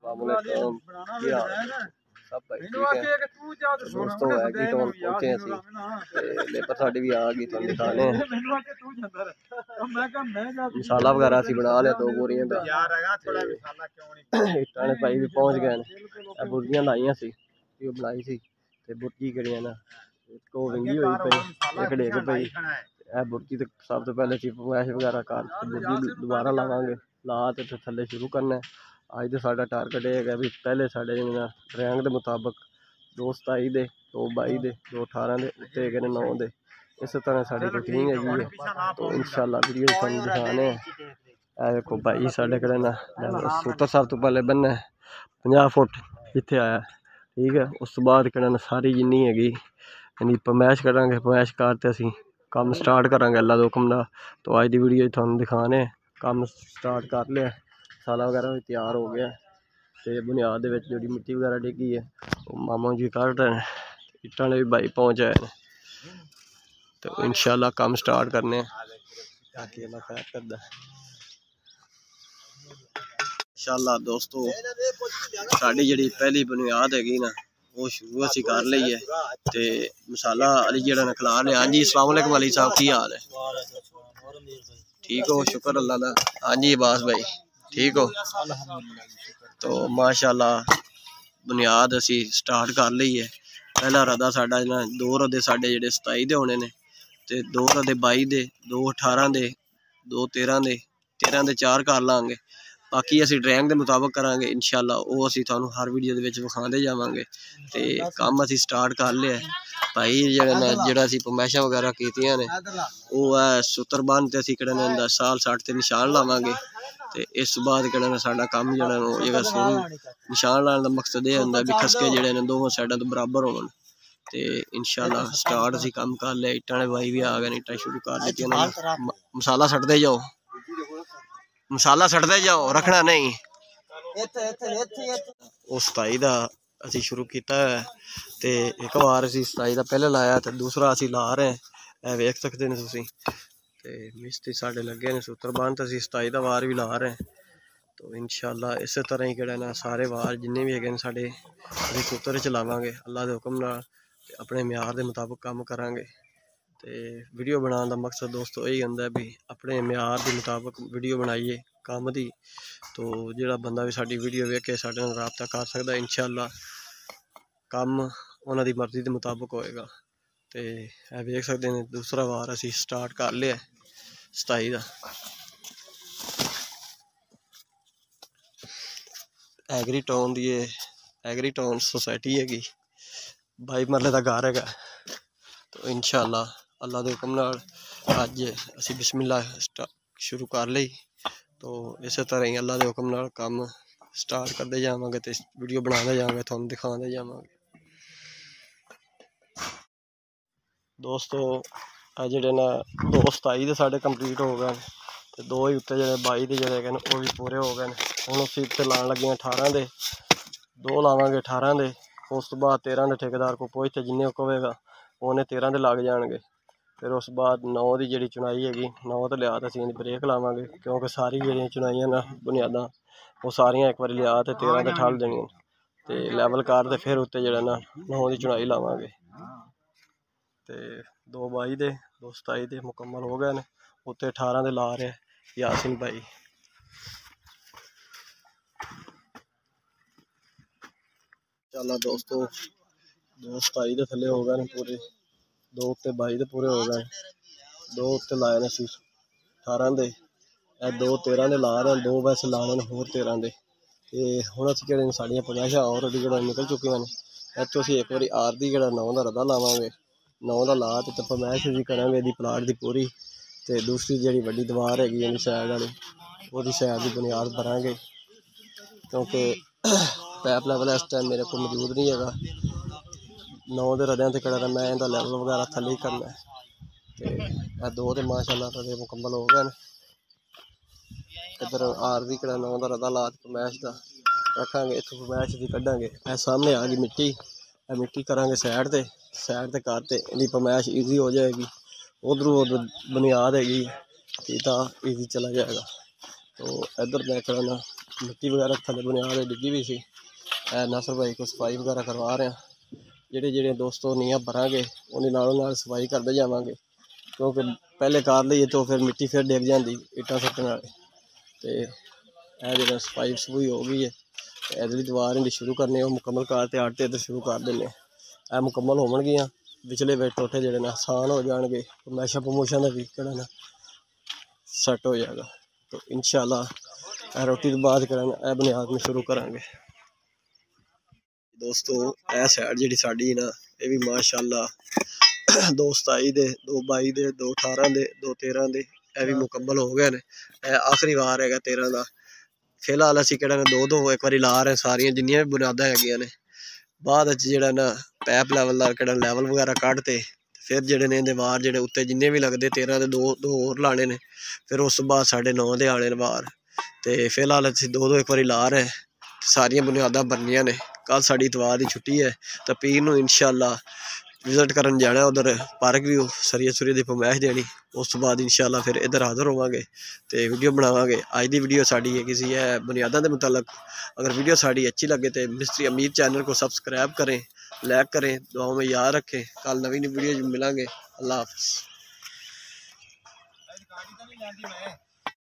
अस्सलामुअलैकुम सब भाई ठीक है दोस्तों एग्रीटोन पहुंचे असी लेबर साडी भी आ गई तुहानू दिखाने मसाला वगैरह असी बना लिया 2 बोरियां दा इट्टां ने भाई भी पहुंच गए बुर्जियां लाइयां सी बनाई सी ते बुर्जी करियां ना को विंगी हुई पई एक डेग पई बुर्जी तो सब तो पहले चिप मैश वगैरह कर बुर्जी दोबारा लावांगे ला ते थल्ले शुरू करना है। अज तो साडा टारगेट ये है भी पहले साडे रैंक के मुताबिक 227 दे 222 दे 218 दे उत्ते गए 9 दे इस तरह साडी रूटीन है तो इंशाल्लाह वीडियो तुहानू दिखाने देखो भाई साडे कड़े ना सूतर सब तो पहले बनना 50 फुट इत्थे आया ठीक है। उस तो बाद कड़ा सारी जिन्नी हैगी यानी पमैश करांगे पमैश करते असी काम स्टार्ट करांगे अल्लाह दे हुक्म नाल। तो अज दी वीडियो तुहानू दिखाने काम स्टार्ट कर लिया मसाला वगैरह भी तैयार हो गया तो बुनियाद दे विच जिहड़ी मिट्टी वगैरह डिगी है वो मामा जी कर रहे हैं इट्टां ने भी भाई पहुंच आए हैं तो इंशाल्लाह काम स्टार्ट करने ताकि अल्लाह खैर करदा इंशाल्लाह। दोस्तों साडी जिहड़ी पहली बुनियाद हैगी ना वो शुरू असी कर ली है तो मसाला अली जेड़ा ने खिला लिया। हाँ जी अस्सलाम वालेकुम अली साहब की हाल है ठीक हो शुक्र अल्लाह दा। हाँ जी अब्बास भाई ठीक हो तो माशाल्लाह बुनियाद असी स्टार्ट कर ली है। पहला रदा साडा ना 2 रदे साडे जेडे 27 दे होने ने ते 2 रदे 22 दे 2 18 दे 2 13 दे 13 दे 4 कर लांगे बाकी असी ड्रैंग के मुताबिक करांगे इंशाल्लाह वो असी तुहानू हर वीडियो दे विच विखांदे जावांगे ते काम असी स्टार्ट कर लिया भाई जेड़ा असी पमैशा वगैरह कीतियां ने वो है सूतर बन ते असी कड़े 10 साल 60 ते निशान लावांगे ते इस बाद कड़ा साडा काम जेड़ा होएगा शुरू निशान लाने दा मकसद ये हुंदा भी खसके जेड़े ने दोवां साइडां तो बराबर होण ते इंशाल्लाह स्टार्ट असी काम कर लिया। इट्टां ने भाई भी आ गए इट्टां शुरू कर दित्तियां मसाला सटदे जाओ मसाला सटदे जाओ रखना नहीं उस 27 दा असी शुरू किया है ते एक बार असी 27 दा पहले लाया ते दूसरा असी ला रहे हैं वेख सकते हैं तुसीं ते मिस्त्री साडे लगे ने सूत्र बन ते असी 27 दा वार भी ला रहे हैं तो इंशाल्लाह इस तरह ही कड़ा ना सारे वार जिन्ने भी है साडे असी सूत्र चलावांगे अल्लाह दे हुक्म नाल ते अपने म्यार दे मुताबिक काम करांगे। तो वीडियो बनाने का मकसद दोस्तों यही होंदा है भी अपने म्यार के मुताबिक वीडियो बनाइए काम दी तो जिहड़ा बंदा भी साडी वीडियो वेखे साडे नाल राबता कर सकदा इंशाल्लाह काम उन्हां दी मर्जी के मुताबिक होएगा। तो वेख सकते हैं दूसरा वार असी स्टार्ट कर लिया 27 का एग्रीटोन दी एग्रीटोन सोसाइटी हैगी 22 मरले का घर है तो इंशाल्लाह अल्लाह के हुक्म नाल अज असी बिस्मिल्लाह शुरू कर ली तो इस तरह ही अल्लाह के हुक्म नाल काम स्टार्ट करते जावांगे तो वीडियो बनाते जावांगे तुहानू दिखाते जावांगे। दोस्तों जेडे ना 227 दे साडे कंप्लीट हो गए तो 2 ही उत्ते जेडे 22 दे जेडे हैं वो भी पूरे हो गए हुण असीं उत्ते लाण लगे 18 दे 2 लावांगे 18 दे उस तो बाद 13 दे ठेकेदार को पहुँचते जिन्ने होगा उन्हें 13 दे लग जाएंगे फिर उस बाद 9 की जी चुनाई हैगी 9 तो लिया तो असीं ब्रेक लावांगे क्योंकि सारी जी चुनाइयां ना बुनियादा वो सारियां एक बार लिया तो 13 तो ठल देनियां तो लैवल कर तो फिर उत्ते जेड़ा ना 9 की चुनाई लावांगे तो 222 दे 227 दे मुकम्मल हो गए उत्ते 18 दे ला रहे यासिन भाई। चलो दोस्तों 227 दे थल्ले हो गए पूरे 2 उत्ते 22 दे पूरे हो गए 2 उत्ते लाए ने 18 दे 2 13 दे ला रहे हैं 2 वैसे लाने ने होर 13 दे ते हुण असीं जेहड़े साडियां पमैशां ऑलरेडी जेहड़ा निकल चुकियां ने इत्थों असीं एक बारी आरदी जेहड़ा 9 दा रदा लावांगे 9 दा ला ते पमैश असीं करांगे इहदी प्लाट दी पूरी ते दूसरी जेहड़ी वड्डी दीवार हैगी इहदी साइड वाली ओहदी साइड दी बुनियाद भरांगे क्योंकि पैप लैवल इस टाइम मेरे को मौजूद नहीं है 9 दे रद्यां ते कड़ा मैं इहदा लैवल वगैरह थल्ले ही करना है तो 2 तो माशाअल्लाह रदे मुकम्मल हो गए इधर आरदी कड़ा 9 दा रदा ला पमैश दा रखांगे इत्थों पमैश दी कड्डांगे सामने आ गई मिट्टी करांगे साइड ते करते इहदी पमैश ईजी हो जाएगी उधरों बुनियाद हैगी तो ईजी चला जाएगा। तो इधर मैं करना मिट्टी वगैरह थले बुनियाद डिग्गी भी सी। नासर भाई को सफाई वगैरह करवा रहे हैं। ਜਿਹੜੇ ਜਿਹੜੇ ਦੋਸਤੋ ਨੀਆਂ ਭਰਾਂਗੇ ਉਹਦੇ ਨਾਲੋਂ ਨਾਲ ਸਫਾਈ ਕਰਦੇ ਜਾਵਾਂਗੇ, ਕਿਉਂਕਿ ਪਹਿਲੇ ਕਰ ਲਈਏ ਤਾਂ ਫਿਰ ਮਿੱਟੀ ਫਿਰ ਡਿੱਗ ਜਾਂਦੀ ਇੱਟਾਂ ਸੱਟਣ ਵਾਲੇ। ਤੇ ਇਹ ਜਿਹੜਾ ਸਫਾਈ ਸਫੂਈ ਹੋ ਗਈ ਹੈ, ਇਹਦੀ ਦੀਵਾਰ ਇਹਦੀ ਸ਼ੁਰੂ ਕਰਨੀ ਉਹ ਮੁਕੰਮਲ ਕਰ ਤੇ ਆੜ ਤੇ ਇੱਧਰ ਸ਼ੁਰੂ ਕਰ ਦਿੰਦੇ। ਇਹ ਮੁਕੰਮਲ ਹੋਣਗੀਆਂ, ਵਿਚਲੇ ਵਿੱਚ ਟੋਟੇ ਜਿਹੜੇ ਨੇ ਆਸਾਨ ਹੋ ਜਾਣਗੇ, ਮੈਸ਼ਾ ਪ੍ਰਮੋਸ਼ਨ ਦਾ ਵੀ ਕਿਹੜਾ ਨਾ ਸੈੱਟ ਹੋ ਜਾਏਗਾ। तो इंशाल्लाह रोटी तो बाद करें, यह बुनियाद में शुरू करांगे। दोस्तों यह साइड जी साड़ी ना ये भी माशाल्लाह 2 27 दे 2 22 दे 2 18 दे 2 13 दे यह भी मुकम्मल हो गए ने। आखिरी वार है 13 का। फिलहाल असीं किहड़ा दो दो एक बारी ला रहे सारियां जिन्नियां भी बुनियादां हैगियां ने। बाद जिहड़ा ना पैप लैवल दा किहड़ा लैवल वगैरह कढते फिर जिहड़े ने इहदे वार जिहड़े उत्ते जिन्ने भी लगदे 13 दे 2 होर लाने ने। फिर उस तो बाद 9.5 दे आने ने वार। ते फिलहाल असीं 2 एक बारी ला रहे हैं, सारियां बुनियादां बननियां ने। कल साड़ी इतवार की छुट्टी है तो पीर नूं इंशाल्लाह विजिट करन जाना, उधर पार्क भी सरिया सुरिया की फरमाइश देनी। उस तो बाद इंशाल्लाह फिर इधर हाज़र होवांगे तो वीडियो बनावांगे। अज की वीडियो साड़ी है किसी है बुनियादां दे मुतल्लक। अगर वीडियो साड़ी अच्छी लगे तो मिस्त्री अमीर चैनल को सब्सक्राइब करें, लाइक करें, दुआओं में याद रखें। कल नवी वीडियो मिलांगे। अल्लाह हाफ़िज़।